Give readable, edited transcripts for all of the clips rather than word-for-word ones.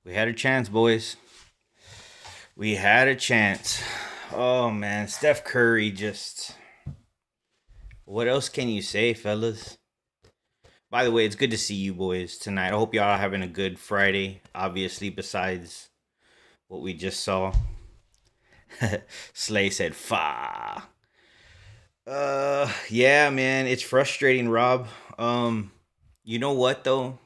We had a chance, boys. We had a chance. Oh man, Steph Curry just. What else can you say, fellas? By the way, it's good to see you boys tonight. I hope y'all are having a good Friday. Obviously, besides what we just saw. Slay said, "Fa." Yeah, man, it's frustrating, Rob. You know what though?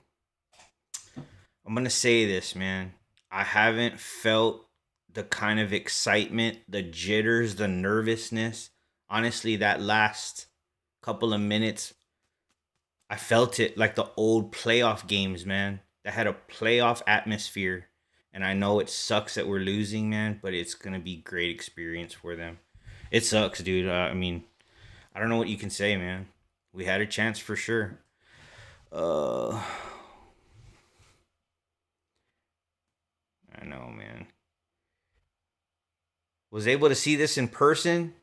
I'm gonna say this, man. I haven't felt the kind of excitement, the jitters, the nervousness. Honestly, that last couple of minutes, I felt it like the old playoff games, man. That had a playoff atmosphere. And I know it sucks that we're losing, man, but it's gonna be great experience for them. It sucks, dude. I mean, I don't know what you can say, man. We had a chance for sure. Uh, I know, man. Was able to see this in person.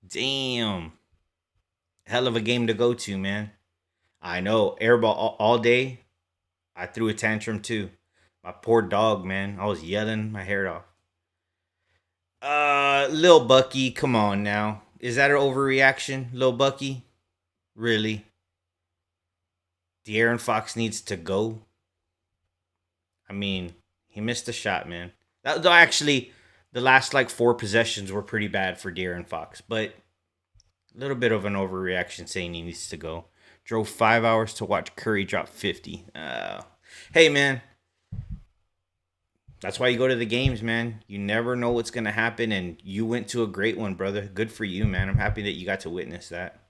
Damn. Hell of a game to go to, man. I know. Airball all day. I threw a tantrum too. My poor dog, man. I was yelling my hair off. Lil Bucky, come on now. Is that an overreaction, Lil Bucky? Really? De'Aaron Fox needs to go. I mean, he missed a shot, man. Though actually, the last like four possessions were pretty bad for De'Aaron Fox, but a little bit of an overreaction saying he needs to go. Drove 5 hours to watch Curry drop 50. Hey, man. That's why you go to the games, man. You never know what's going to happen, and you went to a great one, brother. Good for you, man. I'm happy that you got to witness that.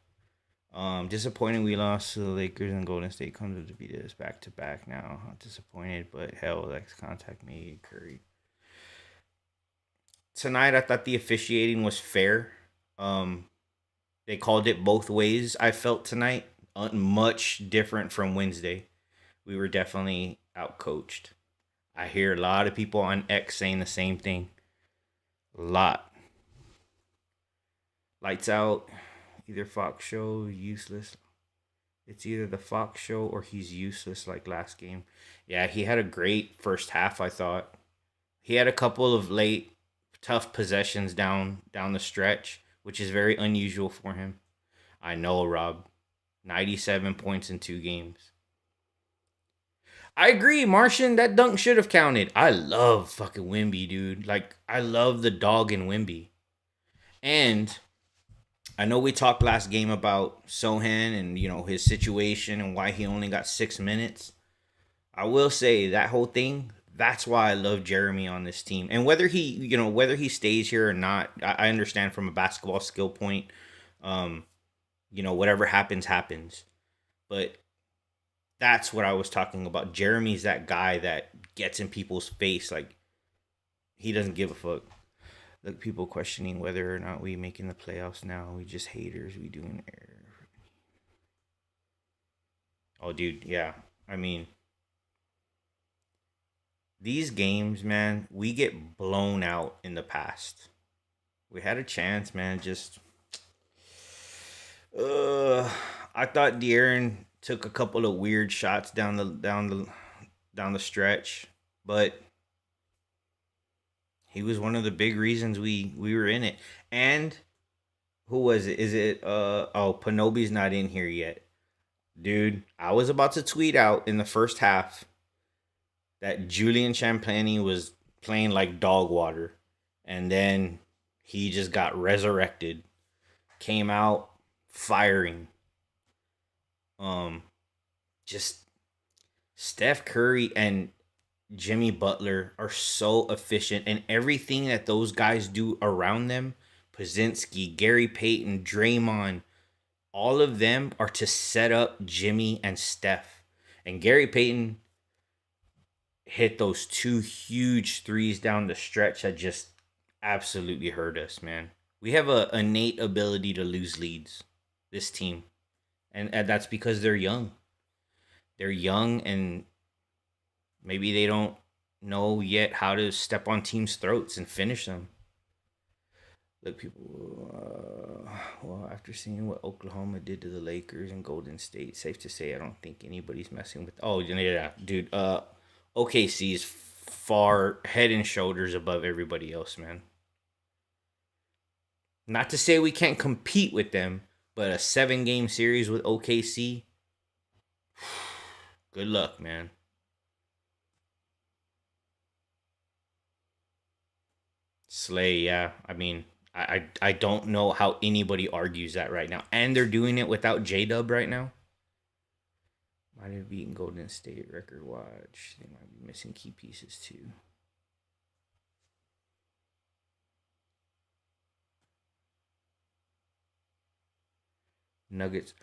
Disappointing we lost to the Lakers and Golden State comes to beat us back to back now. I'm disappointed, but hell, let's contact me, Curry. Tonight, I thought the officiating was fair. Um, they called it both ways. I felt tonight much different from Wednesday. We were definitely outcoached. I hear a lot of people on X saying the same thing. A lot. Lights out. Either Fox show useless. It's either the Fox show or he's useless like last game. Yeah, he had a great first half, I thought. He had a couple of late tough possessions down the stretch, which is very unusual for him. I know, Rob. 97 points in 2 games. I agree, Martian. That dunk should have counted. I love fucking Wimby, dude. Like, I love the dog in Wimby. And I know we talked last game about Sohan and, his situation and why he only got 6 minutes. I will say that whole thing, that's why I love Jeremy on this team. And whether he stays here or not, I understand from a basketball skill point, um, whatever happens, happens. But that's what I was talking about. Jeremy's that guy that gets in people's face. Like, he doesn't give a fuck. Like, people questioning whether or not we making the playoffs now. We just haters. We doing air. Oh, dude, yeah. I mean, these games, man, we get blown out in the past. We had a chance, man. Just, uh, I thought De'Aaron took a couple of weird shots down the stretch, but he was one of the big reasons we were in it. And who was it? Is it Panobi's not in here yet. Dude, I was about to tweet out in the first half that Julian Champagny was playing like dog water. And then he just got resurrected. Came out firing. Um just Steph Curry and Jimmy Butler are so efficient, and everything that those guys do around them, Pazinski, Gary Payton, Draymond, all of them are to set up Jimmy and Steph. And Gary Payton hit those two huge threes down the stretch that just absolutely hurt us, man. We have a innate ability to lose leads, this team. And that's because they're young. They're young and maybe they don't know yet how to step on teams' throats and finish them. Look, people. Well, after seeing what Oklahoma did to the Lakers and Golden State, safe to say I don't think anybody's messing with. Oh yeah, dude. OKC is far head and shoulders above everybody else, man. Not to say we can't compete with them, but a 7 game series with OKC. Good luck, man. Slay, yeah. I mean, I don't know how anybody argues that right now, and they're doing it without J Dub right now. Might have beaten Golden State record watch. They might be missing key pieces too. Nuggets,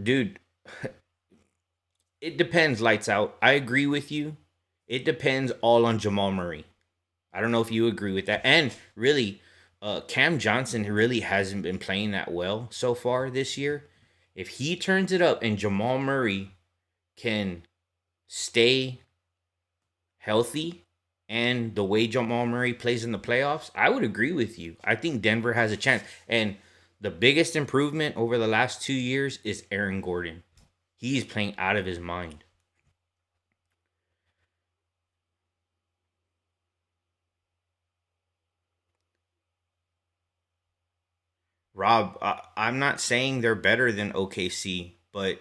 dude. It depends. Lights out. I agree with you. It depends all on Jamal Murray. I don't know if you agree with that. And really, Cam Johnson really hasn't been playing that well so far this year. If he turns it up and Jamal Murray can stay healthy and the way Jamal Murray plays in the playoffs, I would agree with you. I think Denver has a chance. And the biggest improvement over the last 2 years is Aaron Gordon. He's playing out of his mind. Rob, I'm not saying they're better than OKC, but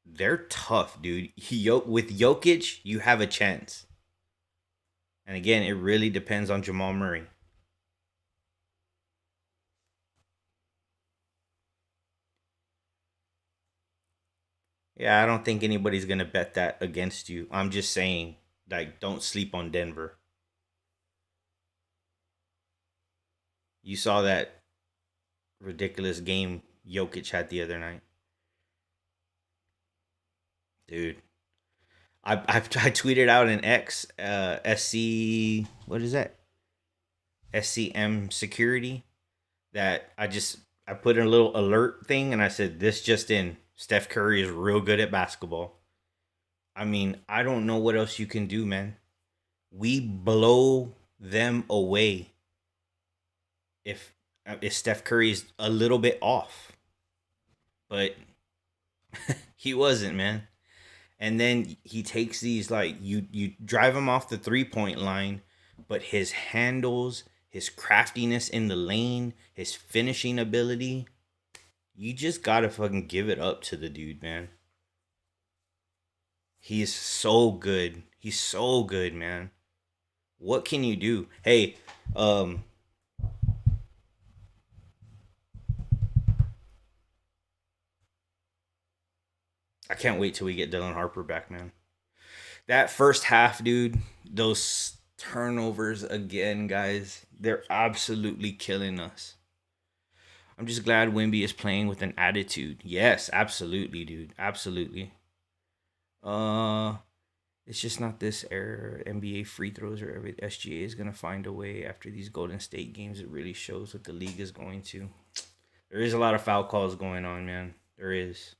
they're tough, dude. With Jokic, you have a chance. And again, it really depends on Jamal Murray. Yeah, I don't think anybody's gonna bet that against you. I'm just saying, like, don't sleep on Denver. You saw that ridiculous game Jokic had the other night, dude. I tweeted out an X SC, what is that, SCM security, that I put in a little alert thing and I said this just in: Steph Curry is real good at basketball. I mean, I don't know what else you can do, man. We blow them away if Steph Curry's a little bit off, but he wasn't, man. And then he takes these, like, you drive him off the 3 point line, but his handles, his craftiness in the lane, his finishing ability, you just gotta fucking give it up to the dude, man. He's so good. He's so good, man. What can you do? Hey, I can't wait till we get Dylan Harper back, man. That first half, dude, those turnovers again, guys, they're absolutely killing us. I'm just glad Wimby is playing with an attitude. Yes, absolutely, dude. Absolutely. Uh it's just not this era. NBA free throws or every SGA is gonna find a way after these Golden State games. It really shows what the league is going to. There is a lot of foul calls going on, man. There is.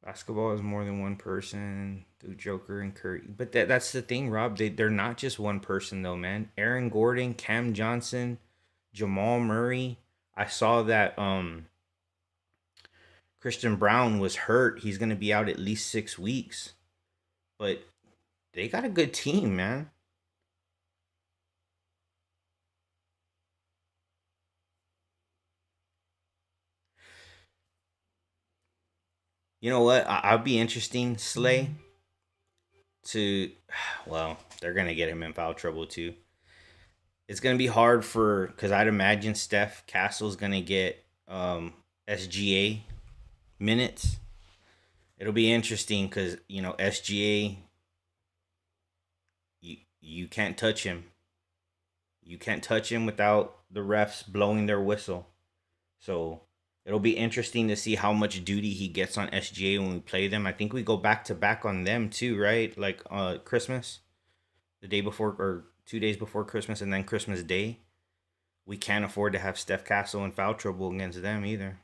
Basketball is more than one person. Do Joker and Curry, but that's the thing, Rob. They're not just one person though, man. Aaron Gordon, Cam Johnson, Jamal Murray. I saw that Christian Brown was hurt. He's gonna be out at least 6 weeks. But they got a good team, man. You know what? I'll be interesting, Slay, to, well, they're gonna get him in foul trouble too. It's gonna be hard for, because I'd imagine Steph Castle's gonna get SGA minutes. It'll be interesting because SGA, you can't touch him. You can't touch him without the refs blowing their whistle. So it'll be interesting to see how much duty he gets on SGA when we play them. I think we go back to back on them too, right? Like Christmas, the day before or 2 days before Christmas, and then Christmas Day. We can't afford to have Steph Castle in foul trouble against them either.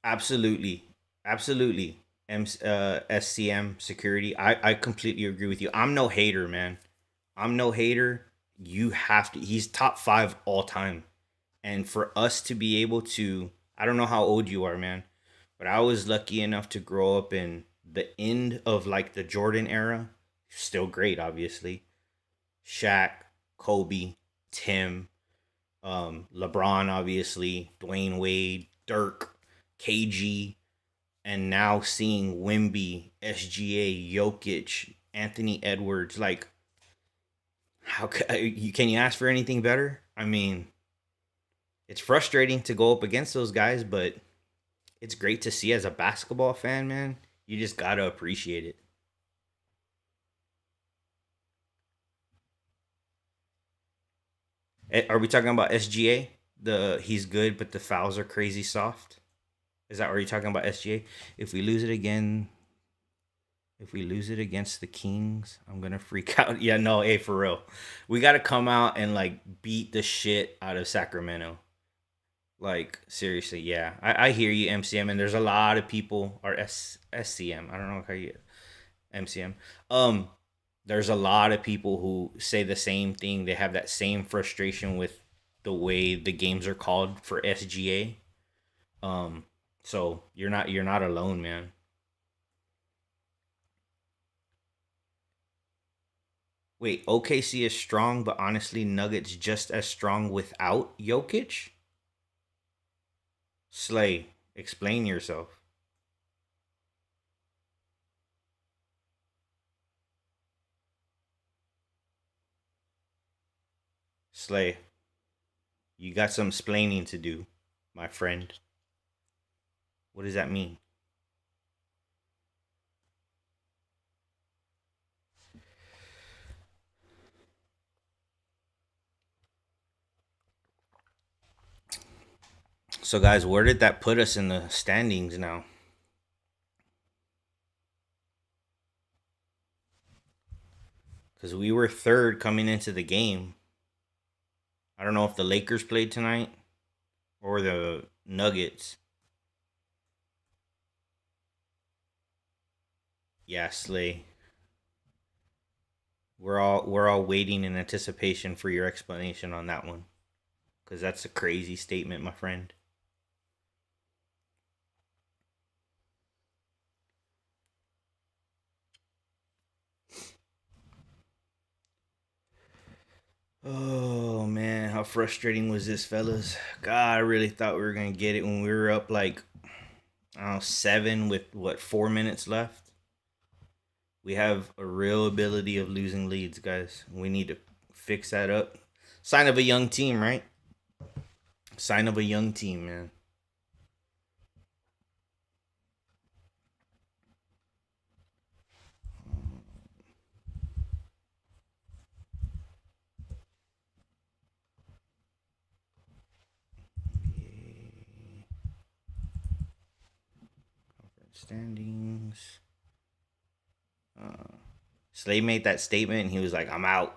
Absolutely, absolutely. SCM security. I completely agree with you. I'm no hater, man. I'm no hater. you have to. He's top five all time, and for us to be able to, I don't know how old you are, man, but I was lucky enough to grow up in the end of like the Jordan era. Still great, obviously. Shaq, Kobe, Tim, LeBron, obviously, Dwayne Wade, Dirk, KG, and now seeing Wimby, SGA, Jokic, Anthony Edwards. Like, how can you ask for anything better? I mean, it's frustrating to go up against those guys, but it's great to see as a basketball fan, man. You just gotta appreciate it. Are we talking about SGA? The he's good, but the fouls are crazy soft. Is that? Are you talking about SGA? If we lose it again, if we lose it against the Kings, I'm gonna freak out. Yeah, no, hey, for real, we gotta come out and like beat the shit out of Sacramento. Like seriously, yeah, I hear you, MCM, and there's a lot of people or SCM. I don't know how you MCM. Um, there's a lot of people who say the same thing. They have that same frustration with the way the games are called for SGA. So you're not alone, man. Wait, OKC is strong, but honestly, Nuggets just as strong without Jokic. Slay, explain yourself. Slay, you got some splaining to do, my friend. What does that mean? So, guys, where did that put us in the standings now? Because we were third coming into the game. I don't know if the Lakers played tonight or the Nuggets. Yeah, Slay. We're all waiting in anticipation for your explanation on that one. Because that's a crazy statement, my friend. Oh man, how frustrating was this, fellas? God, I really thought we were gonna get it when we were up like I don't know, seven with what 4 minutes left. We have a real ability of losing leads, guys. We need to fix that up. Sign of a young team, right? Sign of a young team, man. Standings. Uh, Slay made that statement and he was like, I'm out.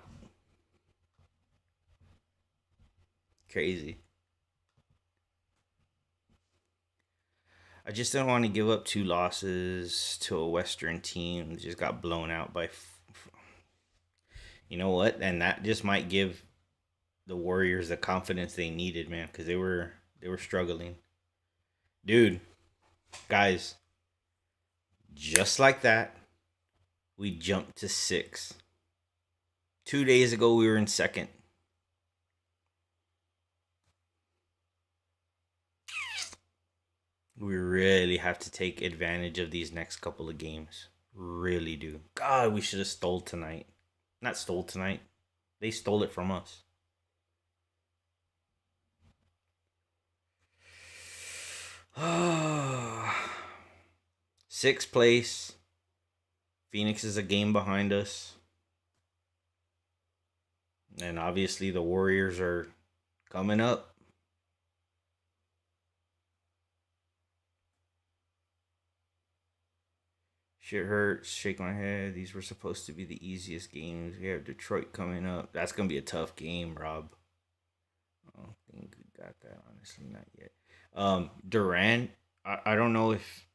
Crazy. I just don't want to give up two losses to a Western team that just got blown out by. You know what? And that just might give the Warriors the confidence they needed, man, because they were struggling. Dude, guys, just like that, we jumped to six. 2 days ago, we were in second. We really have to take advantage of these next couple of games. Really do. God, we should have stole tonight. Not stole tonight. They stole it from us. Sixth place. Phoenix is a game behind us. And obviously the Warriors are coming up. Shit hurts. Shake my head. These were supposed to be the easiest games. We have Detroit coming up. That's gonna be a tough game, Rob. I don't think we got that. Honestly, not yet. Durant. I don't know if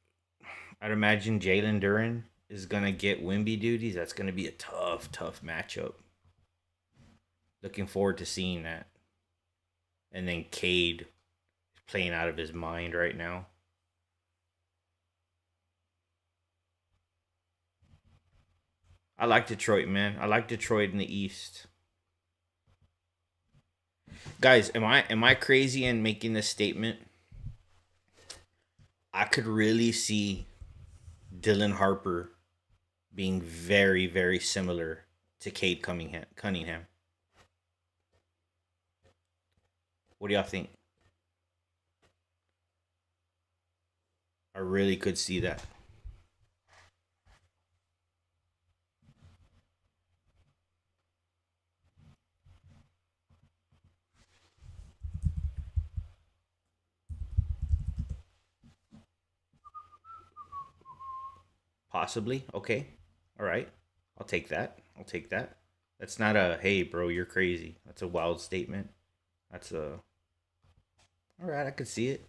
I'd imagine Jalen Duran is gonna get Wimby duties. That's gonna be a tough, tough matchup. Looking forward to seeing that. And then Cade playing out of his mind right now. I like Detroit, man. I like Detroit in the East. Guys, am I crazy in making this statement? I could really see Dylan Harper being very, very similar to Cade Cunningham. What do y'all think? I really could see that. Possibly. Okay. All right. I'll take that. I'll take that. That's not a hey, bro, you're crazy. That's a wild statement. That's a all right. I could see it.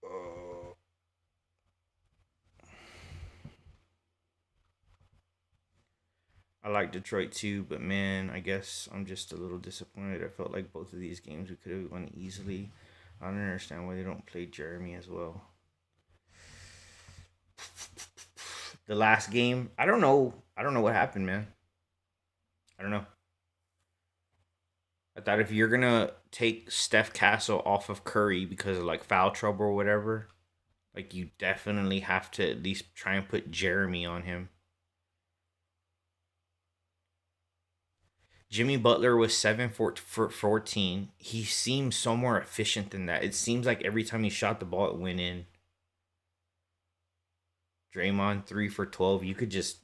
Uh, I like Detroit too, but man, I guess I'm just a little disappointed. I felt like both of these games we could have won easily. I don't understand why they don't play Jeremy as well. The last game, I don't know. I don't know what happened, man. I don't know. I thought if you're gonna take Steph Castle off of Curry because of like foul trouble or whatever, like you definitely have to at least try and put Jeremy on him. Jimmy Butler was 7 for 14. He seems so more efficient than that. It seems like every time he shot the ball, it went in. Draymond 3 for 12. You could just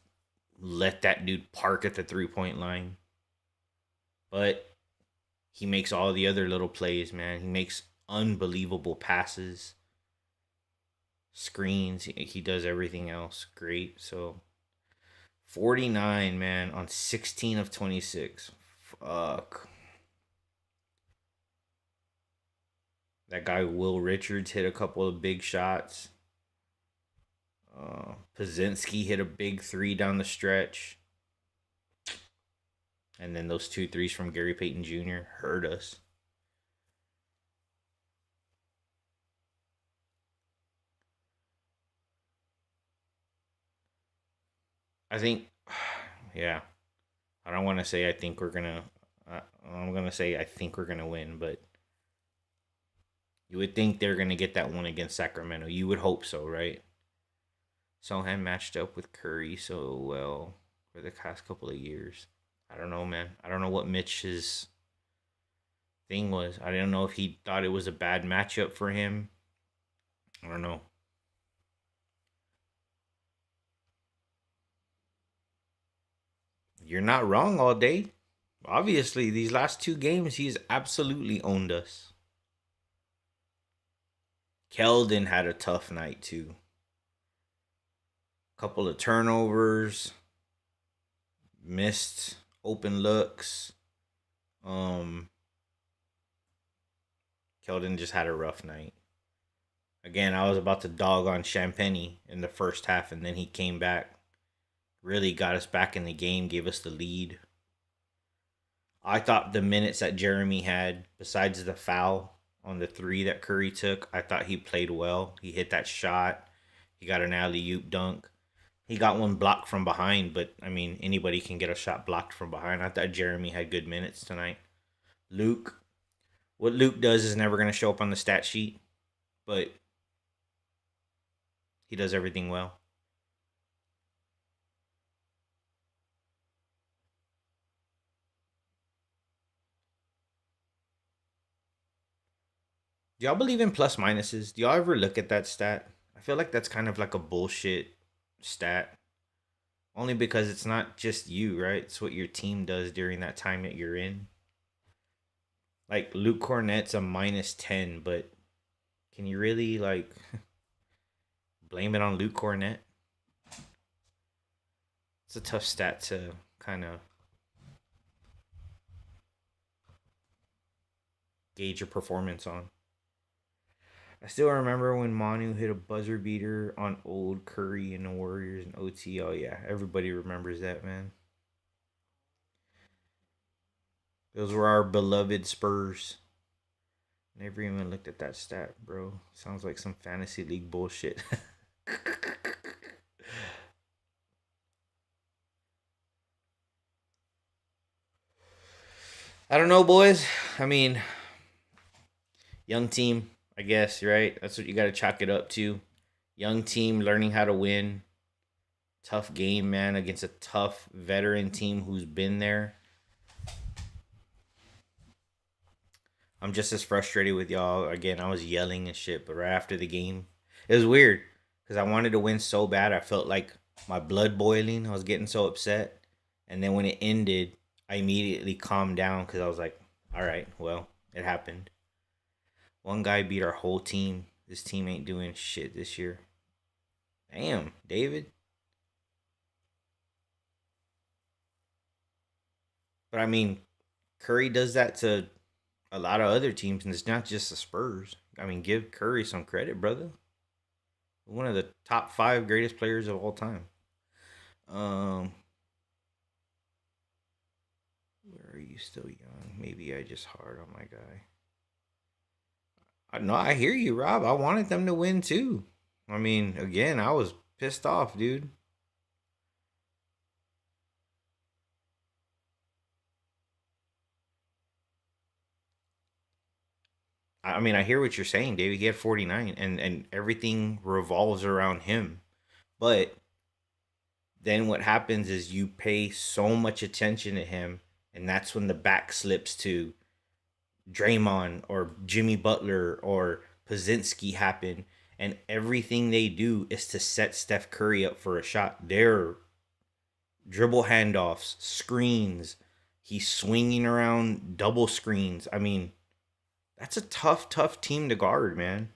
let that dude park at the 3 point line. But he makes all the other little plays, man. He makes unbelievable passes, screens. He does everything else great. So 49, man, on 16 of 26. Fuck. That guy Will Richards hit a couple of big shots. Pazinski hit a big three down the stretch. And then those two threes from Gary Payton Jr. hurt us. I think, yeah. I don't want to say I think we're gonna. I'm gonna say I think we're gonna win, but you would think they're gonna get that one against Sacramento. You would hope so, right? Sohan matched up with Curry so well for the past couple of years. I don't know, man. I don't know what Mitch's thing was. I don't know if he thought it was a bad matchup for him. I don't know. You're not wrong all day. Obviously, these last two games, he's absolutely owned us. Keldon had a tough night too. Couple of turnovers, missed open looks. Um, Keldon just had a rough night. Again, I was about to dog on Champagne in the first half, and then he came back, really got us back in the game, gave us the lead. I thought the minutes that Jeremy had, besides the foul on the three that Curry took, I thought he played well. He hit that shot. He got an alley oop dunk. He got one blocked from behind, but I mean, anybody can get a shot blocked from behind. I thought Jeremy had good minutes tonight. Luke, what Luke does is never going to show up on the stat sheet, but he does everything well. Do y'all believe in plus minuses? Do y'all ever look at that stat? I feel like that's kind of like a bullshit stat. Only because it's not just you, right? It's what your team does during that time that you're in. Like Luke Cornett's a -10, but can you really like blame it on Luke Cornett? It's a tough stat to kind of gauge your performance on. I still remember when Manu hit a buzzer beater on old Curry and the Warriors and OT. Oh yeah, everybody remembers that, man. Those were our beloved Spurs. Never even looked at that stat, bro. Sounds like some fantasy league bullshit. I don't know, boys. I mean, young team, I guess, right? That's what you got to chalk it up to. Young team learning how to win. Tough game, man, against a tough veteran team who's been there. I'm just as frustrated with y'all. Again, I was yelling and shit, but right after the game, it was weird because I wanted to win so bad. I felt like my blood boiling. I was getting so upset. And then when it ended, I immediately calmed down because I was like, all right, well, it happened. One guy beat our whole team. This team ain't doing shit this year. Damn, David. But I mean, Curry does that to a lot of other teams, and it's not just the Spurs. I mean, give Curry some credit, brother. One of the top five greatest players of all time. Um, where are you still young? Maybe I just hard on my guy. No, I hear you, Rob. I wanted them to win too. I mean, again, I was pissed off, dude. I mean, I hear what you're saying, David. He had 49, and everything revolves around him. But then what happens is you pay so much attention to him, and that's when the back slips to Draymond or Jimmy Butler or Pazinski happen, and everything they do is to set Steph Curry up for a shot. Their dribble handoffs, screens, he's swinging around double screens. I mean, that's a tough, tough team to guard, man.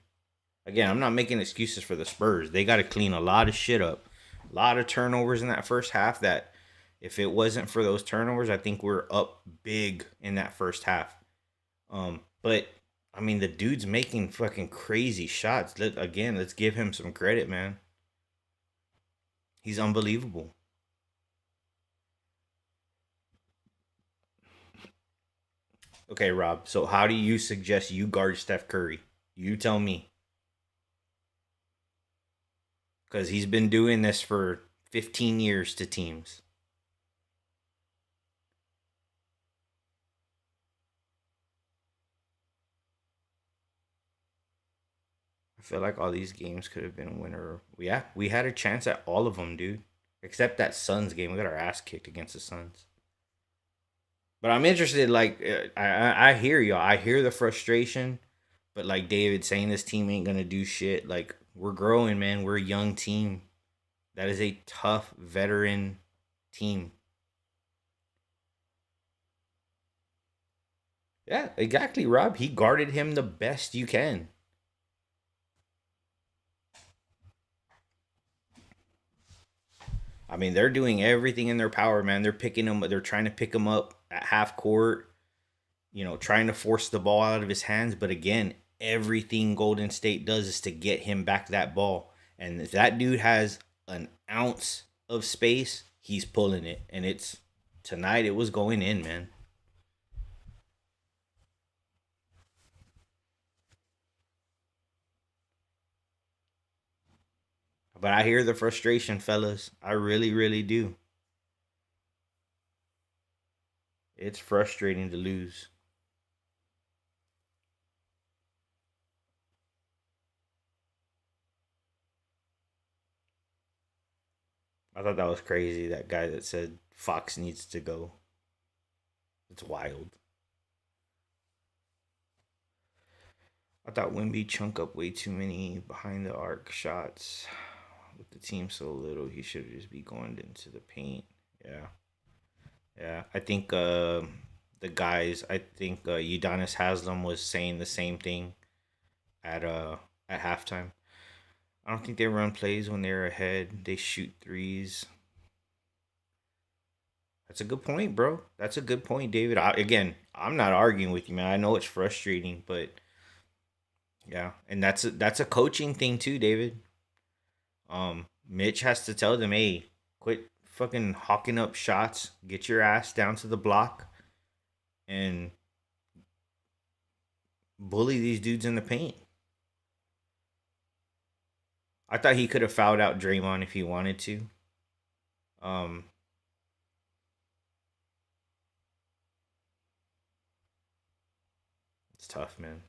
Again, I'm not making excuses for the Spurs. They got to clean a lot of shit up. A lot of turnovers in that first half that if it wasn't for those turnovers, I think we're up big in that first half. But I mean, the dude's making fucking crazy shots. Again, let's give him some credit, man. He's unbelievable. Okay, Rob. So how do you suggest you guard Steph Curry? You tell me, because he's been doing this for 15 years to teams. I feel like all these games could have been a winner. Yeah, we had a chance at all of them, dude. Except that Suns game, we got our ass kicked against the Suns. But I'm interested. Like, I hear y'all. I hear the frustration. But like David saying, this team ain't gonna do shit. Like, we're growing, man. We're a young team. That is a tough veteran team. Yeah, exactly, Rob. He guarded him the best you can. I mean, they're doing everything in their power, man. They're picking him. They're trying to pick him up at half court. Trying to force the ball out of his hands. But again, everything Golden State does is to get him back that ball. And if that dude has an ounce of space, he's pulling it. And it's tonight. It was going in, man. But I hear the frustration, fellas. I really, really do. It's frustrating to lose. I thought that was crazy. That guy that said Fox needs to go. It's wild. I thought Wimby chunk up way too many behind the arc shots. With the team so little, he should just be going into the paint. Yeah, yeah. I think the guys. I think Udonis Haslam was saying the same thing at uh at halftime. I don't think they run plays when they're ahead. They shoot threes. That's a good point, bro. That's a good point, David. Again, I'm not arguing with you, man. I know it's frustrating, but yeah, and that's a coaching thing too, David. Mitch has to tell them, hey, quit fucking hawking up shots. Get your ass down to the block and bully these dudes in the paint. I thought he could have fouled out Draymond if he wanted to. Um, it's tough, man.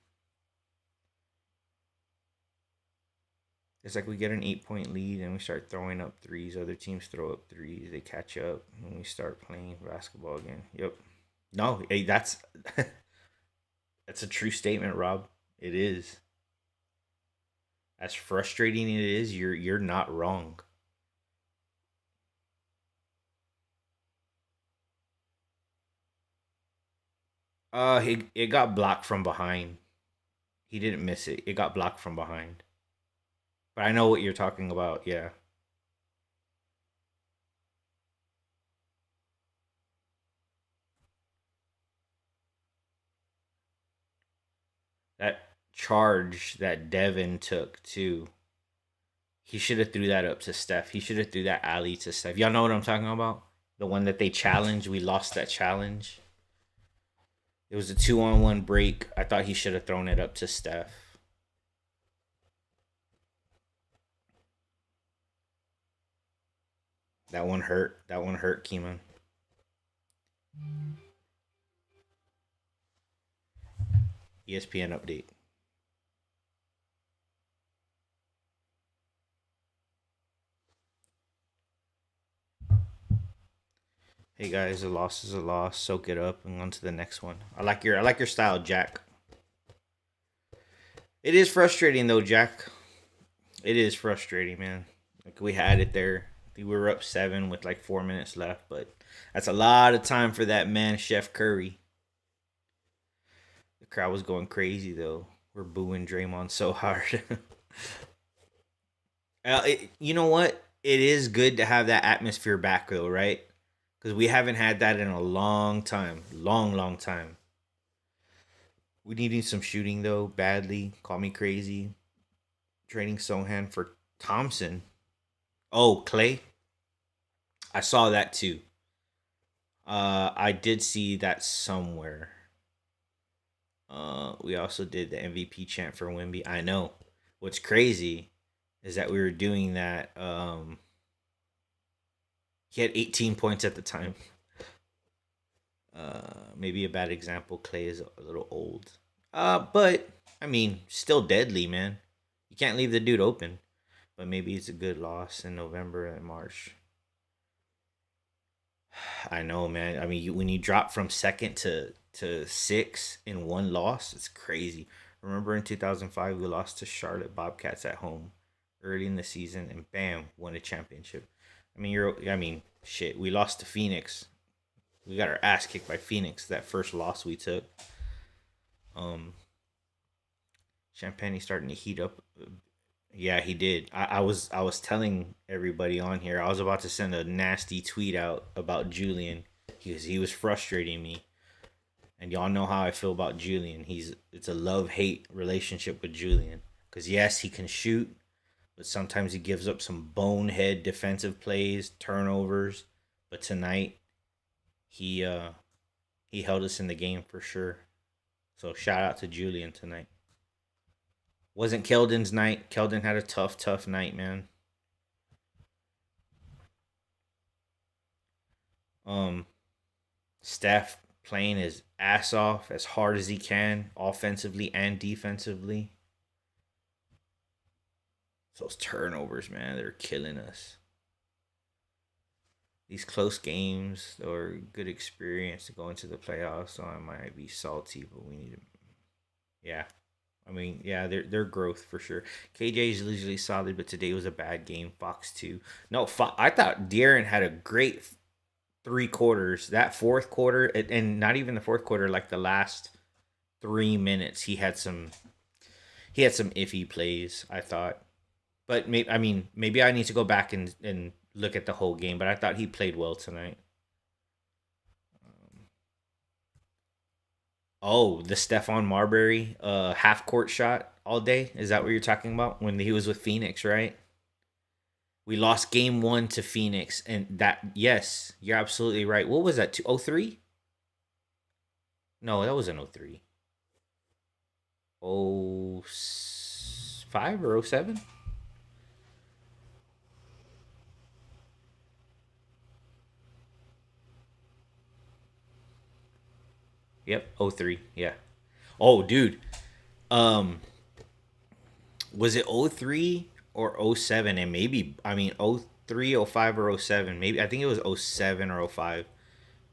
It's like we get an 8 point lead and we start throwing up threes. Other teams throw up threes. They catch up and we start playing basketball again. Yep. No, hey, that's that's a true statement, Rob. It is. As frustrating it is, you're not wrong. It got blocked from behind. He didn't miss it. It got blocked from behind. But I know what you're talking about. Yeah, that charge that Devin took too. He should have threw that up to Steph. He should have threw that alley to Steph. Y'all know what I'm talking about? The one that they challenged. We lost that challenge. It was a 2-on-1 break. I thought he should have thrown it up to Steph. That one hurt. That one hurt, Keeman. ESPN update. Hey guys, a loss is a loss. Soak it up and on to the next one. I like your style, Jack. It is frustrating though, Jack. It is frustrating, man. Like we had it there. I think we were up 7 with like 4 minutes left, but that's a lot of time for that man, Chef Curry. The crowd was going crazy though. We're booing Draymond so hard. You know what? It is good to have that atmosphere back though, right? Because we haven't had that in a long time, long time. We needing some shooting though, badly. Call me crazy. Trading Sohan for Thompson. Oh, Clay. I saw that too. I did see that somewhere. We also did the MVP chant for Wimby. I know. What's crazy is that we were doing that. He had 18 points at the time. Maybe a bad example. Clay is a little old. But I mean, still deadly, man. You can't leave the dude open. But maybe it's a good loss in November and March. I know, man. I mean, when you drop from second to six in one loss, it's crazy. Remember in 2005, we lost to Charlotte Bobcats at home early in the season, and bam, won a championship. I mean, shit. We lost to Phoenix. We got our ass kicked by Phoenix that first loss we took. Um, Champagne starting to heat up. Yeah, he did. I was telling everybody on here. I was about to send a nasty tweet out about Julian. He was frustrating me, and y'all know how I feel about Julian. It's a love hate relationship with Julian. Cause yes, he can shoot, but sometimes he gives up some bonehead defensive plays, turnovers. But tonight, he uh he held us in the game for sure. So shout out to Julian tonight. Wasn't Keldon's night. Keldon had a tough night, man. Um, Steph playing his ass off as hard as he can, offensively and defensively. Those turnovers, man, they're killing us. These close games or good experience to go into the playoffs, so I might be salty, but we need to, yeah. I mean, yeah, their growth for sure. KJ is usually solid, but today was a bad game. Fox too. No, I thought De'Aaron had a great 3 quarters. That fourth quarter, and not even the fourth quarter, like the last 3 minutes, he had some iffy plays. I thought, but maybe I need to go back and look at the whole game. But I thought he played well tonight. Oh, the Stephon Marbury half court shot all day. Is that what you're talking about when he was with Phoenix, right? We lost game 1 to Phoenix, and that yes, you're absolutely right. What was that? 203? No, that wasn't 03. 05 or 07? Yep, 03. Yeah. Oh, dude. Um, was it 03 or 07? And maybe, I mean, 03, 05, or 07. Maybe, I think it was 07 or 05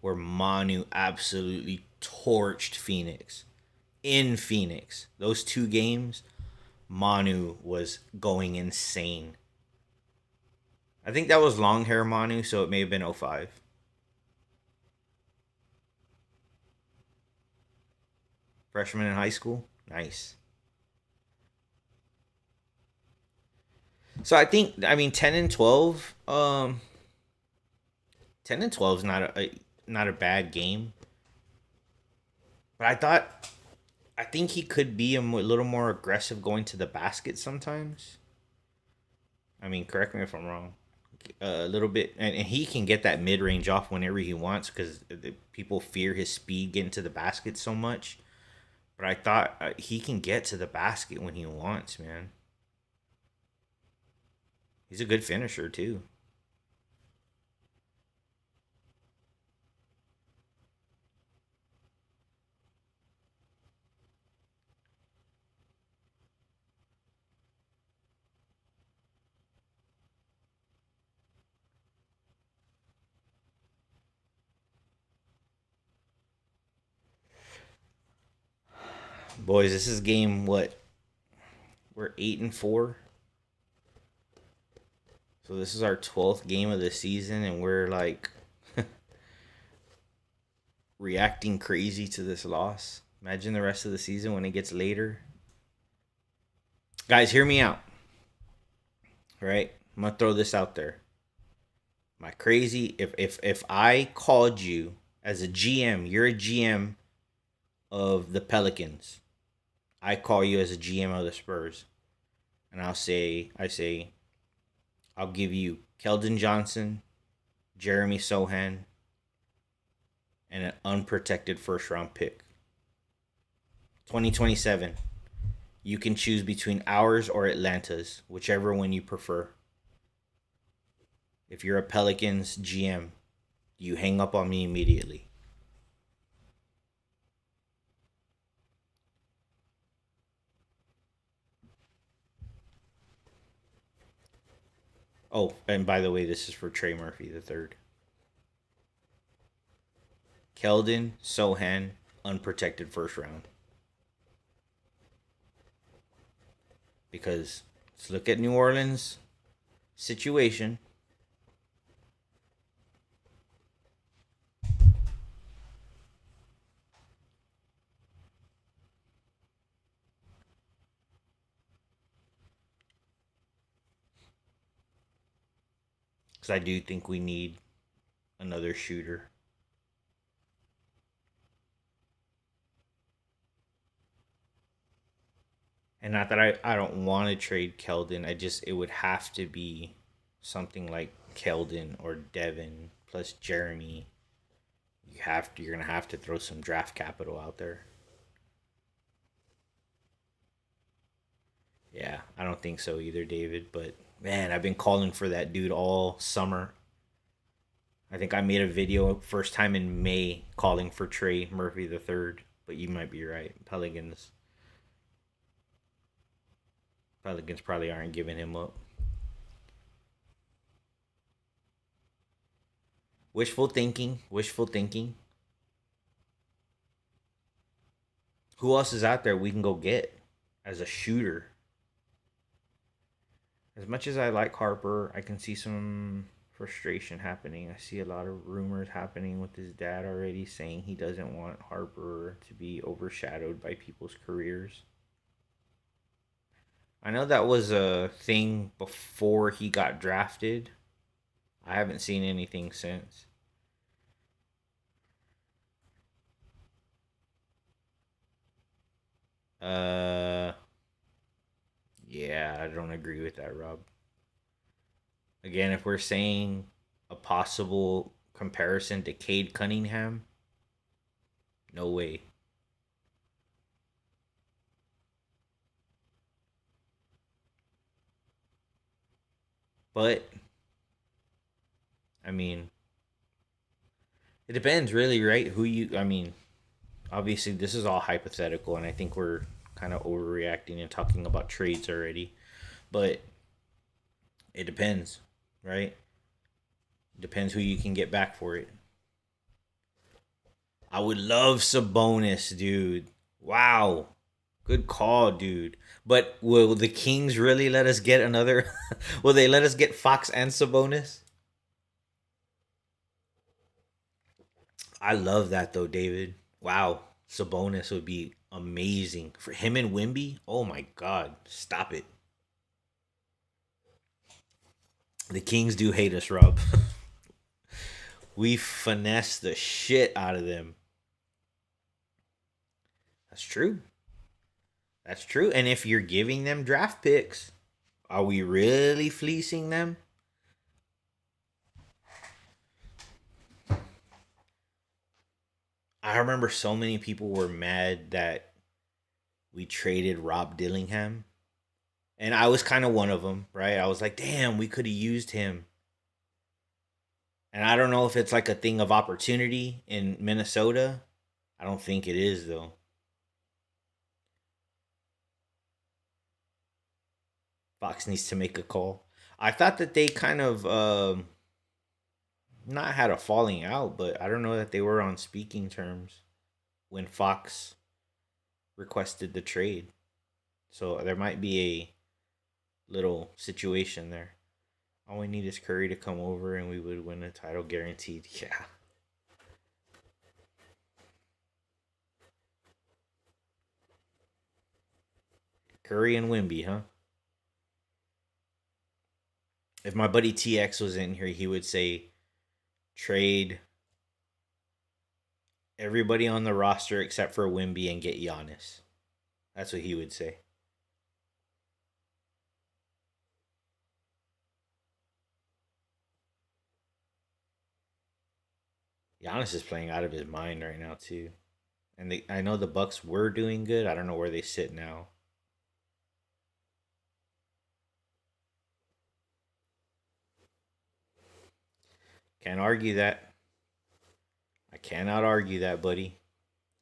where Manu absolutely torched Phoenix. In Phoenix. Those two games, Manu was going insane. I think that was long hair Manu, so it may have been 05. Freshman in high school. Nice. So I think, I mean, 10 and 12, 10 and 12 is not a bad game. But I think he could be little more aggressive going to the basket sometimes. I mean, correct me if I'm wrong. A little bit, and he can get that mid range off whenever he wants because people fear his speed getting to the basket so much. But I thought he can get to the basket when he wants, man. He's a good finisher too. Boys, this is game what? We're 8-4. So this is our 12th game of the season, and we're like reacting crazy to this loss. Imagine the rest of the season when it gets later. Guys, hear me out. Right? I'm gonna throw this out there. Am I crazy? If I called you as a GM, you're a GM of the Pelicans. I call you as a GM of the Spurs, and I say, I'll give you Keldon Johnson, Jeremy Sohan, and an unprotected first round pick. 2027. You can choose between ours or Atlanta's, whichever one you prefer. If you're a Pelicans GM, you hang up on me immediately. Oh, and by the way, this is for Trey Murphy the third. Keldon, Sohan, unprotected first round. Because let's look at New Orleans situation. Because I do think we need another shooter. And not that I don't want to trade Keldon. It would have to be something like Keldon or Devin plus Jeremy. You're gonna have to throw some draft capital out there. Yeah, I don't think so either, David. But man, I've been calling for that dude all summer. I think I made a video first time in May calling for Trey Murphy the third. But you might be right. Pelicans probably aren't giving him up. Wishful thinking. Wishful thinking. Who else is out there we can go get as a shooter? As much as I like Harper, I can see some frustration happening. I see a lot of rumors happening with his dad already saying he doesn't want Harper to be overshadowed by people's careers. I know that was a thing before he got drafted. I haven't seen anything since. Uh, yeah, I don't agree with that, Rob. Again, if we're saying a possible comparison to Cade Cunningham, no way. But I mean, it depends really, right? Who you I mean, obviously this is all hypothetical and I think we're kind of overreacting and talking about trades already. But it depends, right? Depends who you can get back for it. I would love Sabonis, dude. Wow. Good call, dude. But will the Kings really let us get another? Will they let us get Fox and Sabonis? I love that though, David. Wow. Sabonis would be amazing. For him and Wimby? Oh my god. Stop it. The Kings do hate us, Rob. We finesse the shit out of them. That's true. That's true. And if you're giving them draft picks, are we really fleecing them? I remember so many people were mad that we traded Rob Dillingham. And I was kind of one of them, right? I was like, damn, we could have used him. And I don't know if it's like a thing of opportunity in Minnesota. I don't think it is, though. Fox needs to make a call. I thought that they kind of not had a falling out, but I don't know that they were on speaking terms when Fox requested the trade. So there might be a little situation there. All we need is Curry to come over and we would win the title guaranteed. Yeah. Curry and Wimby, huh? If my buddy TX was in here, he would say trade everybody on the roster except for Wimby and get Giannis. That's what he would say. Giannis is playing out of his mind right now too. And I know the Bucks were doing good. I don't know where they sit now. Can't argue that. I cannot argue that, buddy.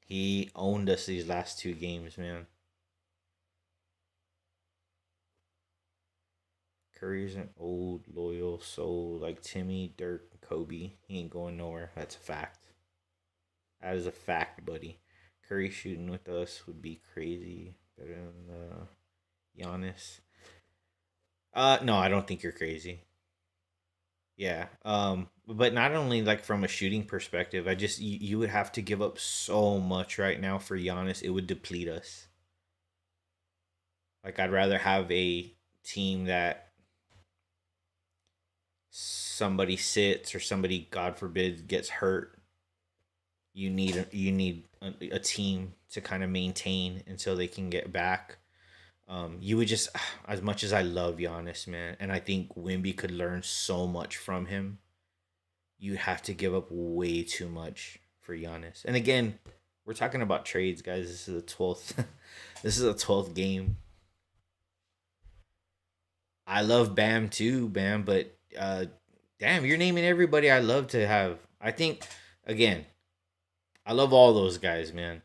He owned us these last two games, man. Curry's an old, loyal soul like Timmy, Dirk, and Kobe. He ain't going nowhere. That's a fact. That is a fact, buddy. Curry shooting with us would be crazy. Better than Giannis. No, I don't think you're crazy. Yeah. But not only like from a shooting perspective, you would have to give up so much right now for Giannis. It would deplete us. Like I'd rather have a team that somebody sits or somebody, God forbid, gets hurt. You need a team to kind of maintain until they can get back. You would just as much as I love Giannis, man, and I think Wimby could learn so much from him. You have to give up way too much for Giannis. And again, we're talking about trades, guys. This is the 12th. This is a 12th game. I love Bam too, Bam, but damn, you're naming everybody I love to have. I think again, I love all those guys, man.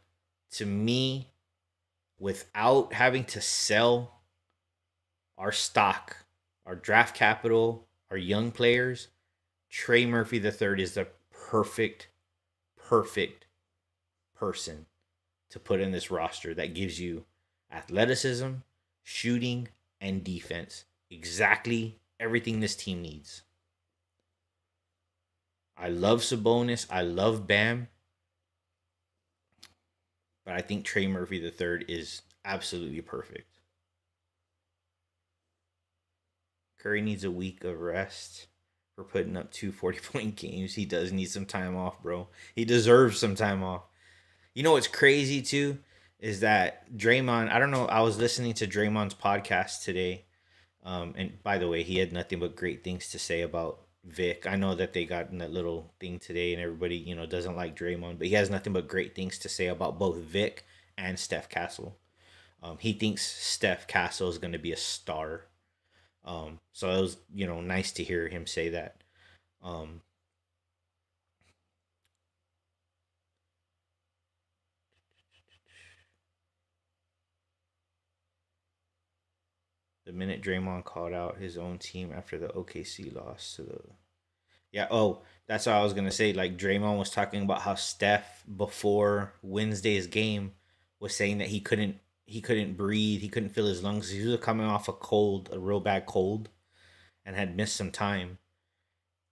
To me, without having to sell our stock, our draft capital, our young players, Trey Murphy the third is the perfect person to put in this roster that gives you athleticism, shooting, and defense. Exactly everything this team needs. I love Sabonis. I love Bam. But I think Trey Murphy the third is absolutely perfect. Curry needs a week of rest for putting up two 40-point games. He does need some time off, bro. He deserves some time off. You know what's crazy too is that Draymond. I don't know. I was listening to Draymond's podcast today, and by the way, he had nothing but great things to say about Vic. I know that they got in that little thing today, and everybody doesn't like Draymond, but he has nothing but great things to say about both Vic and Steph Castle. He thinks Steph Castle is going to be a star. So it was, nice to hear him say that. Um, the minute Draymond called out his own team after the OKC loss to the yeah. Oh, that's what I was gonna say. Like Draymond was talking about how Steph before Wednesday's game was saying that he couldn't breathe, he couldn't feel his lungs. He was coming off a cold, a real bad cold, and had missed some time.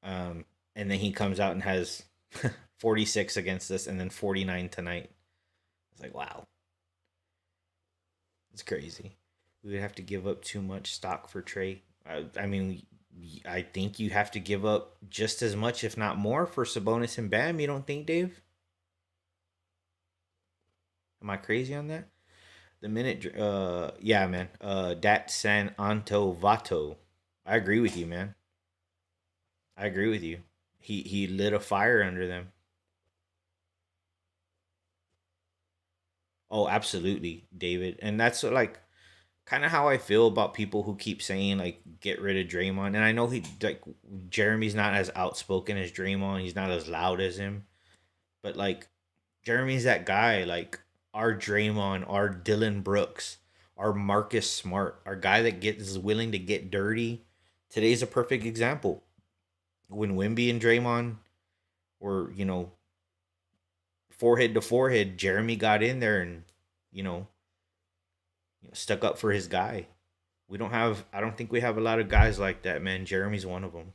Um, and then he comes out and has 46 against us, and then 49 tonight. It's like wow, it's crazy. We would have to give up too much stock for Trey. I mean, I think you have to give up just as much, if not more, for Sabonis and Bam. You don't think, Dave? Am I crazy on that? The minute, yeah, man. Dat San Anto Vato. I agree with you, man. I agree with you. He lit a fire under them. Oh, absolutely, David. And that's like kind of how I feel about people who keep saying like get rid of Draymond. And I know he like Jeremy's not as outspoken as Draymond. He's not as loud as him. But like Jeremy's that guy, like our Draymond, our Dylan Brooks, our Marcus Smart, our guy that gets is willing to get dirty. Today's a perfect example. When Wimby and Draymond were, forehead to forehead, Jeremy got in there and, you know, stuck up for his guy. I don't think we have a lot of guys like that, man. Jeremy's one of them.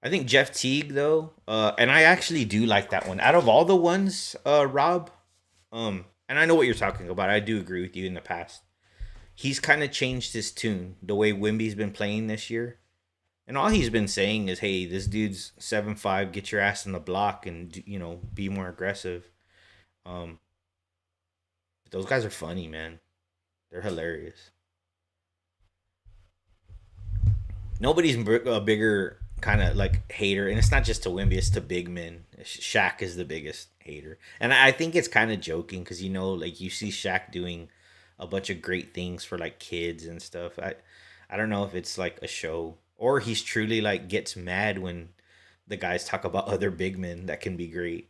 I think Jeff Teague though, and I actually do like that one. Out of all the ones, Rob, and I know what you're talking about. I do agree with you in the past. He's kind of changed his tune the way Wimby's been playing this year, and all he's been saying is, "Hey, this dude's 7'5". Get your ass in the block and be more aggressive." Um, but those guys are funny, man. They're hilarious. Nobody's a bigger kind of like hater, and it's not just to Wimby; it's to big men. Shaq is the biggest hater, and I think it's kind of joking because like you see Shaq doing a bunch of great things for like kids and stuff. I don't know if it's like a show or he's truly like gets mad when the guys talk about other big men that can be great.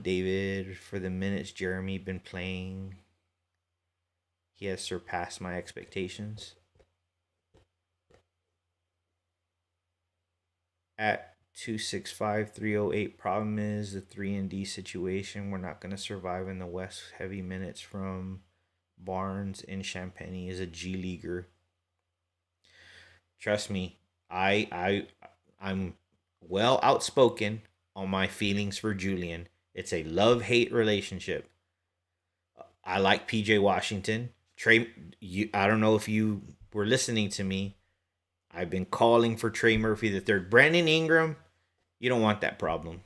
David, for the minutes Jeremy been playing, he has surpassed my expectations. At 265 308. Problem is the 3 and D situation. We're not going to survive in the West. Heavy minutes from Barnes and Champagne is a G leaguer. Trust me, I'm well outspoken on my feelings for Julian. It's a love hate relationship. I like PJ Washington. Trey, I don't know if you were listening to me. I've been calling for Trey Murphy the third. Brandon Ingram, you don't want that problem.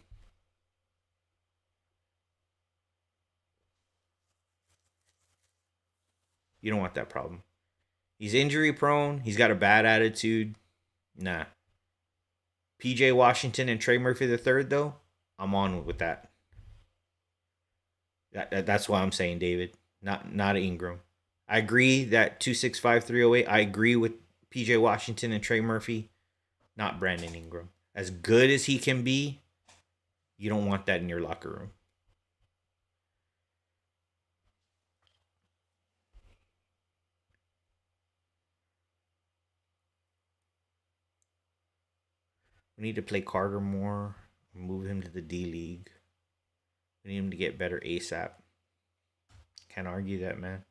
You don't want that problem. He's injury prone. He's got a bad attitude. Nah. PJ Washington and Trey Murphy the third, though, I'm on with that. That's why I'm saying David, not Ingram. I agree that 265 308. I agree with PJ Washington and Trey Murphy, not Brandon Ingram. As good as he can be, you don't want that in your locker room. We need to play Carter more, move him to the D League. We need him to get better ASAP. Can't argue that, man.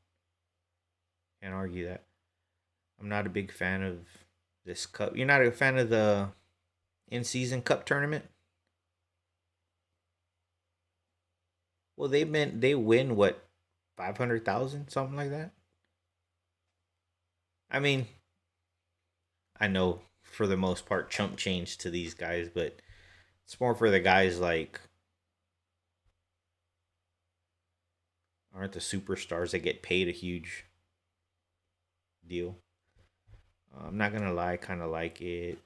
Can't argue that. I'm not a big fan of this cup. You're not a fan of the in-season cup tournament? Well, they win what 500,000 something like that. I mean, I know for the most part chump change to these guys, but it's more for the guys like aren't the superstars that get paid a huge deal. I'm not gonna lie, kind of like it.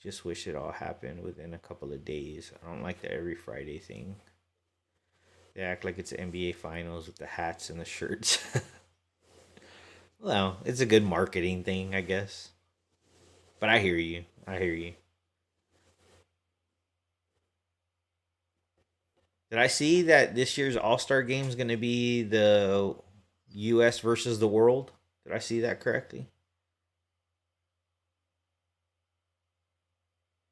Just wish it all happened within a couple of days. I don't like the every Friday thing. They act like it's NBA Finals with the hats and the shirts. Well, it's a good marketing thing, I guess. But I hear you. I hear you. Did I see that this year's All Star game is going to be the U.S. versus the world? Did I see that correctly?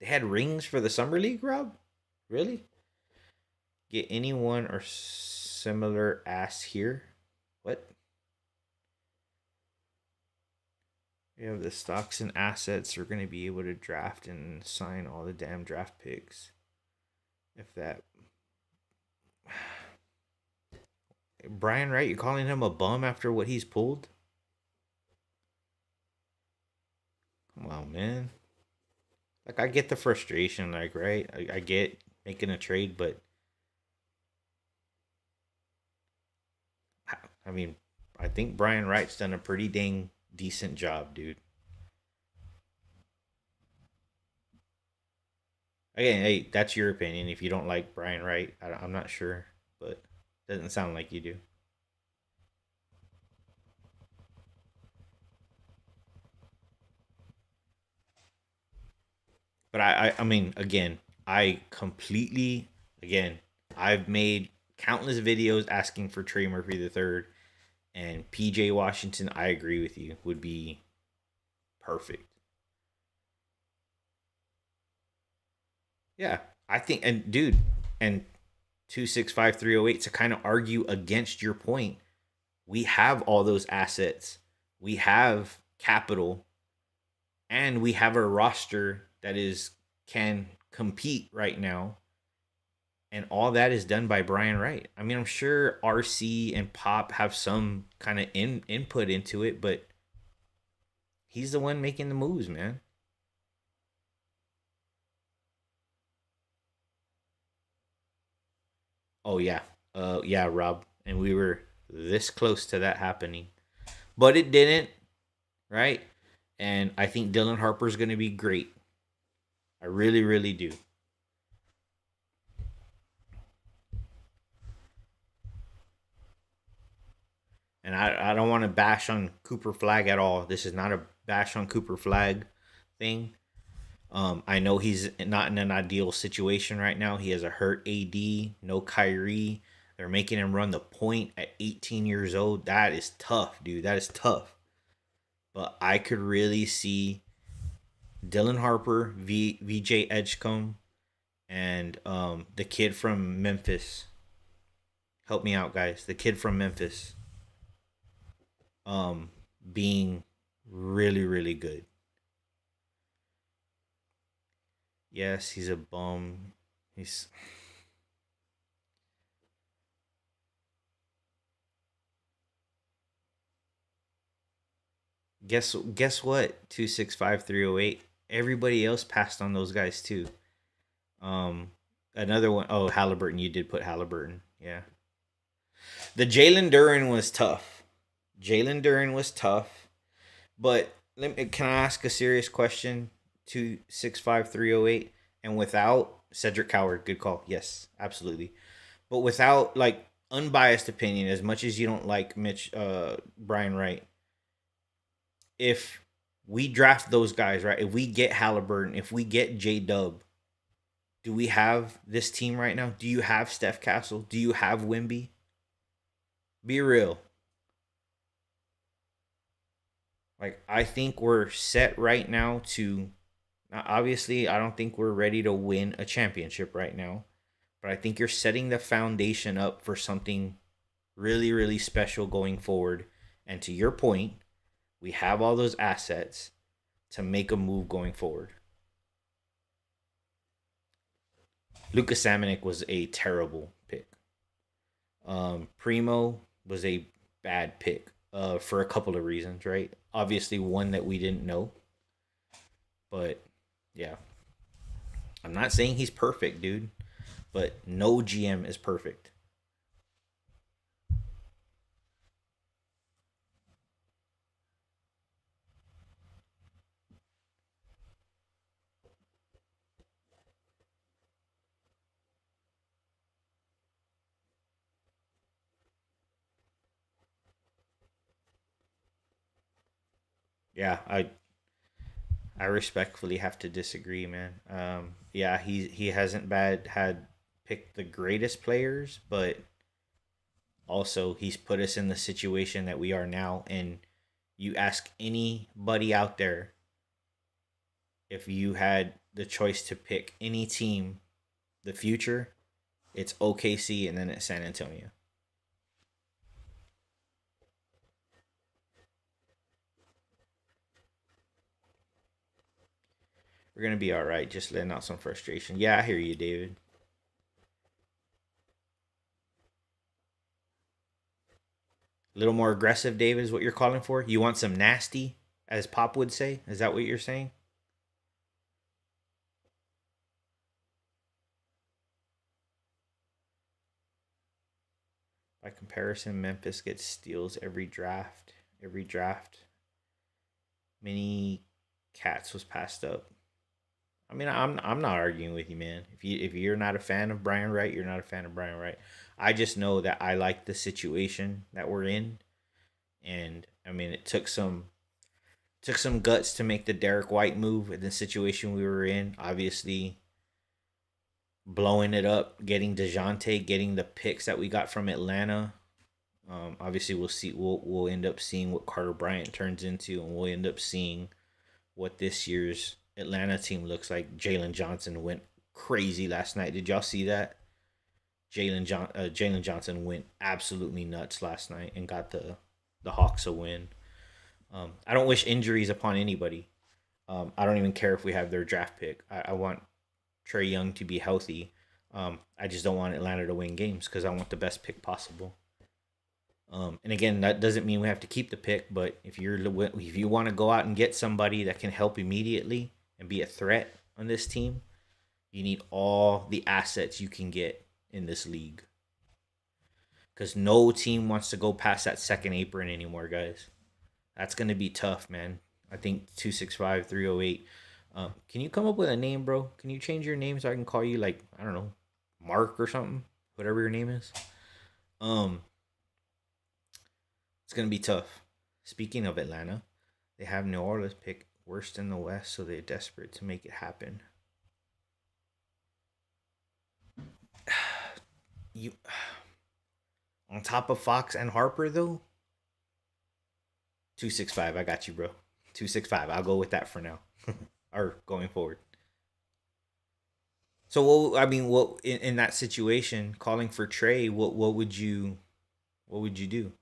They had rings for the summer league, Rob. Really? Get anyone or similar ass here? What? We have the stocks and assets. We're going to be able to draft and sign all the damn draft picks. If that. Brian Wright, you calling him a bum after what he's pulled? Come on, man. Like, I get the frustration, like, right? I get making a trade, but I mean, I think Brian Wright's done a pretty dang decent job, dude. Again, hey, that's your opinion. If you don't like Brian Wright, I'm not sure, but doesn't sound like you do. But I mean, again, I completely, again, I've made countless videos asking for Trey Murphy the third, and PJ Washington. I agree with you. Would be perfect. Yeah, I think, and dude, and 265 308 to kind of argue against your point. We have all those assets. We have capital, and we have a roster that is can compete right now, and all that is done by Brian Wright. I mean, I'm sure RC and Pop have some kind of input into it, but he's the one making the moves, man. Oh yeah, yeah, Rob, and we were this close to that happening, but it didn't, right? And I think Dylan Harper's going to be great. I really, really do. And I don't want to bash on Cooper Flag at all. This is not a bash on Cooper Flag thing. I know he's not in an ideal situation right now. He has a hurt AD, no Kyrie. They're making him run the point at 18 years old. That is tough, dude. That is tough. But I could really see Dylan Harper, VJ Edgecombe, and the kid from Memphis. Help me out, guys. The kid from Memphis, um, being really, really good. Yes, he's a bum. He's guess what? 265 308. Everybody else passed on those guys too. Um, Another one. Oh, Halliburton. You did put Halliburton. Yeah. The Jalen Duran was tough. Jalen Duran was tough. But can I ask a serious question? 265 308, and without Cedric Coward, good call. Yes, absolutely. But without like unbiased opinion, as much as you don't like Mitch Brian Wright, if we draft those guys, right? If we get Halliburton, if we get J Dub, do we have this team right now? Do you have Steph Castle? Do you have Wimby? Be real. Like I think we're set right now to now, obviously I don't think we're ready to win a championship right now, but I think you're setting the foundation up for something really really special going forward. And to your point, we have all those assets to make a move going forward. Lucas Samanik was a terrible pick. Primo was a bad pick for a couple of reasons, right? Obviously, one that we didn't know, but yeah, I'm not saying he's perfect, dude, but no GM is perfect. Yeah, I respectfully have to disagree, man. Yeah, he hasn't bad had picked the greatest players, but also he's put us in the situation that we are now. And you ask anybody out there, if you had the choice to pick any team, the future, it's OKC and then it's San Antonio. We're gonna be all right. Just letting out some frustration. Yeah, I hear you, David. A little more aggressive, David, is what you're calling for. You want some nasty, as Pop would say. Is that what you're saying? By comparison, Memphis gets steals every draft. Every draft, many cats was passed up. I mean, I'm not arguing with you, man. If you're not a fan of Brian Wright, you're not a fan of Brian Wright. I just know that I like the situation that we're in, and I mean, it took some guts to make the Derek White move in the situation we were in. Obviously, blowing it up, getting Dejounte, getting the picks that we got from Atlanta. Obviously, we'll see. We'll end up seeing what Carter Bryant turns into, and we'll end up seeing what this year's Atlanta team looks like. Jalen Johnson went crazy last night. Did y'all see that? Jalen Johnson went absolutely nuts last night and got the Hawks a win. I don't wish injuries upon anybody. I don't even care if we have their draft pick. I want Trey Young to be healthy. I just don't want Atlanta to win games because I want the best pick possible. And again, that doesn't mean we have to keep the pick, but if you want to go out and get somebody that can help immediately and be a threat on this team, you need all the assets you can get in this league. Because no team wants to go past that second apron anymore, guys. That's gonna be tough, man. I think 265 308. Can you come up with a name, bro? Can you change your name so I can call you like I don't know, Mark or something, whatever your name is? Um, it's gonna be tough. Speaking of Atlanta, they have New Orleans pick worst in the West, so they're desperate to make it happen. You on top of Fox and Harper though. 265. I got you, bro. 265. I'll go with that for now, or going forward. So, what I mean, what in that situation, calling for Trey, what would you do?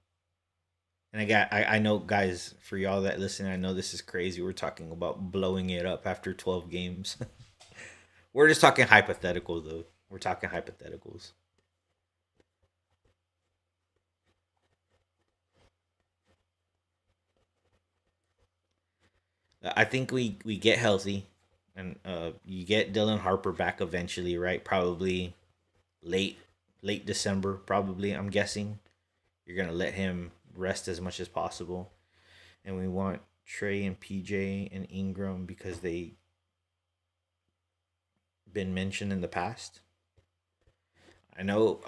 And I know, guys, for y'all that listen, I know this is crazy. We're talking about blowing it up after 12 games. We're just talking hypotheticals, though. We're talking hypotheticals. I think we get healthy, and you get Dylan Harper back eventually, right? Probably late late December, probably. I'm guessing you're gonna let him rest as much as possible, and we want Trey and PJ and Ingram because they been mentioned in the past. I know.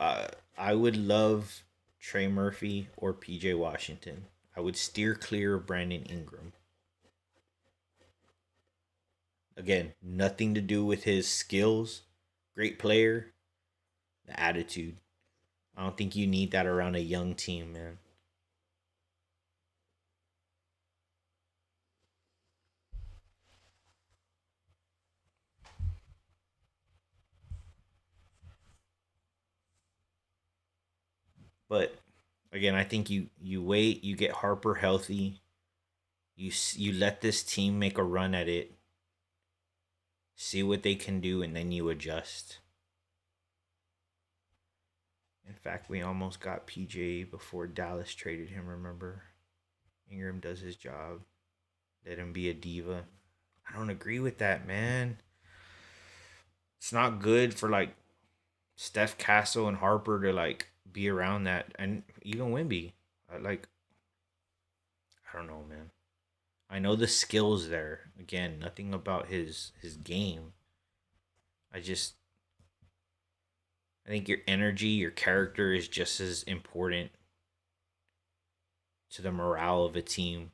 I would love Trey Murphy or PJ Washington. I would steer clear of Brandon Ingram. Again, nothing to do with his skills. Great player, the attitude. I don't think you need that around a young team, man. But again, I think you wait, you get Harper healthy, you let this team make a run at it, see what they can do, and then you adjust. In fact, we almost got PJ before Dallas traded him. Remember, Ingram does his job. Let him be a diva. I don't agree with that, man. It's not good for like Steph Castle and Harper to like be around that, and even Wimby. Like I don't know, man. I know the skills there. Again, nothing about his game. I just I think your energy, your character is just as important to the morale of a team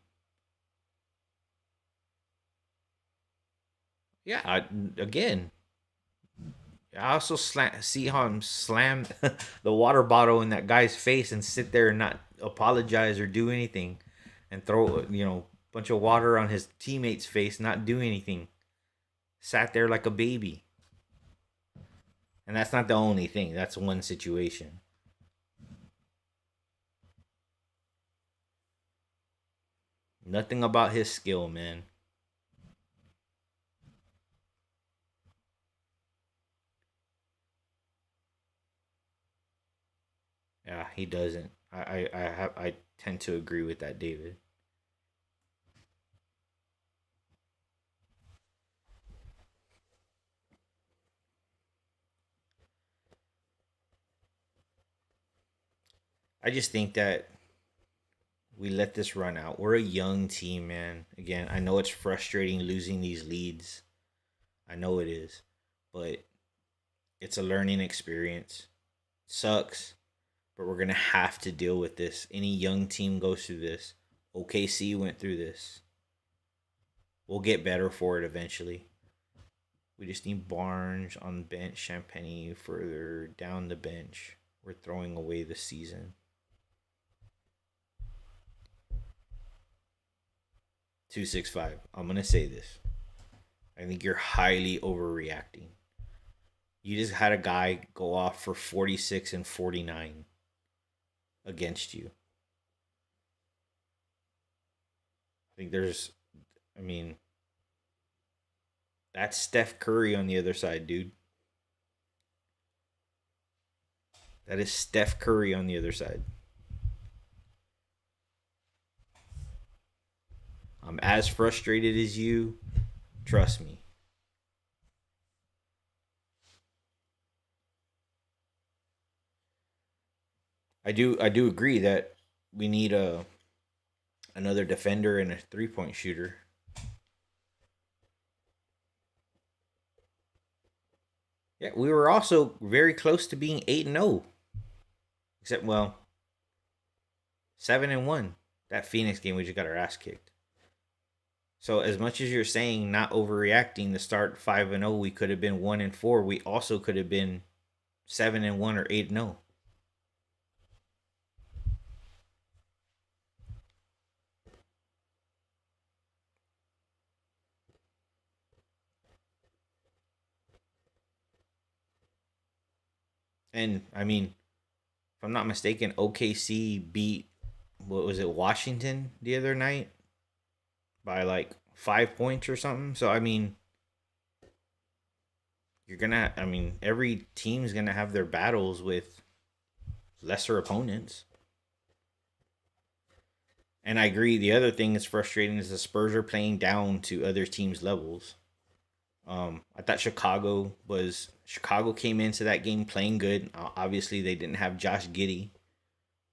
Yeah, again, I also see how him slam the water bottle in that guy's face and sit there and not apologize or do anything, and throw a bunch of water on his teammate's face, not do anything. Sat there like a baby, and that's not the only thing. That's one situation. Nothing about his skill, man. Yeah, he doesn't. I tend to agree with that, David. I just think that we let this run out. We're a young team, man. Again, I know it's frustrating losing these leads. I know it is, but it's a learning experience. Sucks, but we're gonna have to deal with this. Any young team goes through this. OKC went through this. We'll get better for it eventually. We just need Barnes on the bench, Champagne further down the bench. We're throwing away the season. 265. I'm gonna say this. I think you're highly overreacting. You just had a guy go off for 46 and 49 against you. I think I mean, that's Steph Curry on the other side, dude. That is Steph Curry on the other side. I'm as frustrated as you. Trust me. I do agree that we need another defender and a 3-point shooter. Yeah, we were also very close to being 8-0. Except, well, 7-1. That Phoenix game, we just got our ass kicked. So as much as you're saying not overreacting, the start 5-0, we could have been 1-4. We also could have been 7-1 or 8-0. And I mean, if I'm not mistaken, OKC beat, what was it, Washington the other night by like 5 points or something. So I mean, every team's gonna have their battles with lesser opponents. And I agree. The other thing that's frustrating is the Spurs are playing down to other teams' levels. I thought Chicago came into that game playing good. Obviously, they didn't have Josh Giddey,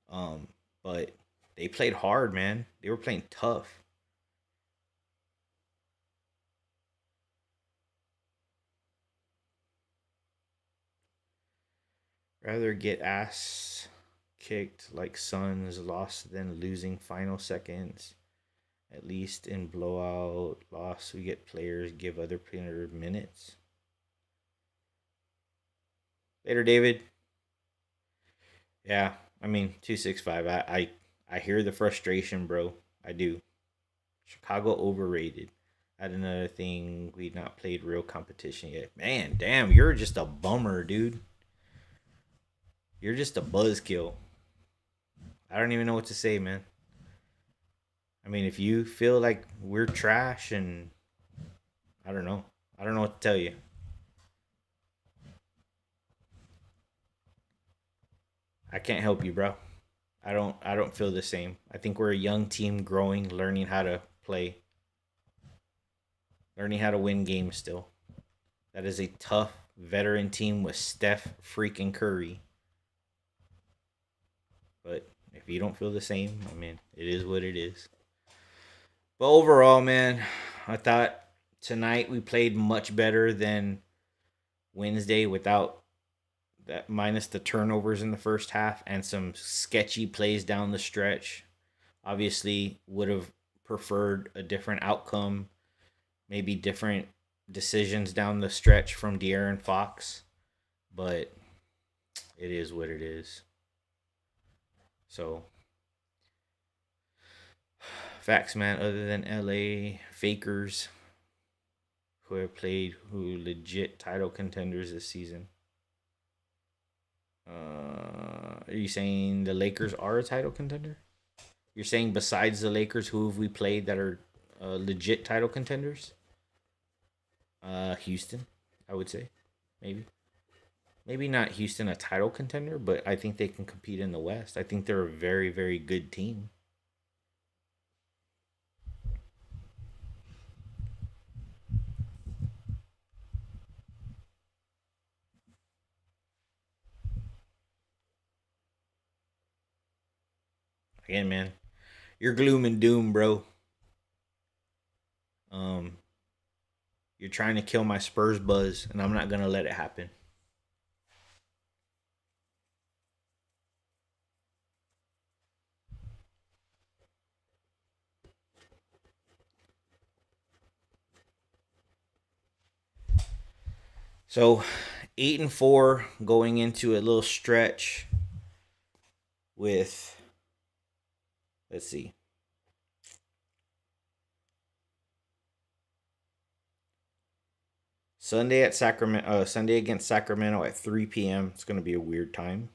um, but they played hard, man. They were playing tough. Rather get ass kicked like Suns lost than losing final seconds. At least in blowout loss, we get players give other players minutes. Later, David. Yeah, I mean 265. I hear the frustration, bro. I do. Chicago overrated. Add another thing, we not played real competition yet. Man, damn, you're just a bummer, dude. You're just a buzzkill. I don't even know what to say, man. I mean, if you feel like we're trash, and I don't know. I don't know what to tell you. I can't help you, bro. I don't feel the same. I think we're a young team growing, learning how to play, learning how to win games still. That is a tough veteran team with Steph freaking Curry. But if you don't feel the same, I mean, it is what it is. But overall, man, I thought tonight we played much better than Wednesday without that, minus the turnovers in the first half and some sketchy plays down the stretch. Obviously, would have preferred a different outcome, maybe different decisions down the stretch from De'Aaron Fox, but it is what it is. So, facts, man. Other than LA Fakers, who have played, who legit title contenders this season. Are you saying the Lakers are a title contender? You're saying besides the Lakers, who have we played that are legit title contenders? Houston, I would say, maybe. Maybe not Houston a title contender, but I think they can compete in the West. I think they're a very, very good team. Again, man, you're gloom and doom, bro. Um, you're trying to kill my Spurs buzz, and I'm not gonna let it happen. So, 8-4 going into a little stretch with, let's see, Sunday against Sacramento at 3 p.m. It's gonna be a weird time.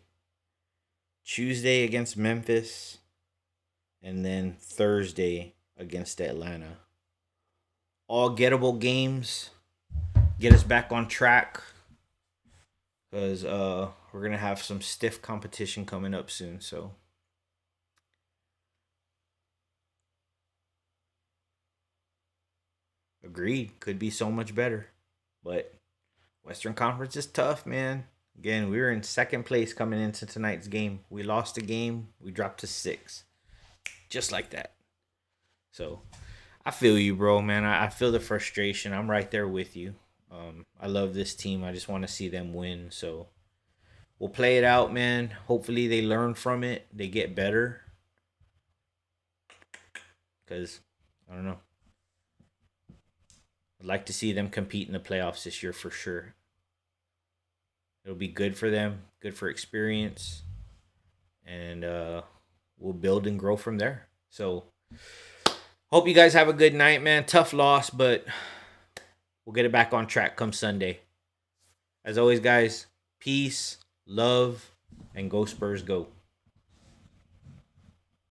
Tuesday against Memphis, and then Thursday against Atlanta. All gettable games. Get us back on track, because we're gonna have some stiff competition coming up soon. So agreed, could be so much better, but Western Conference is tough, man. Again, we were in second place coming into tonight's game. We lost a game. We dropped to 6, just like that. So I feel you, bro, man. I feel the frustration. I'm right there with you. I love this team. I just want to see them win. So we'll play it out, man. Hopefully they learn from it. They get better. Because, I don't know. I'd like to see them compete in the playoffs this year for sure. It'll be good for them, good for experience. And we'll build and grow from there. So, hope you guys have a good night, man. Tough loss, but we'll get it back on track come Sunday. As always, guys, peace, love, and go Spurs go.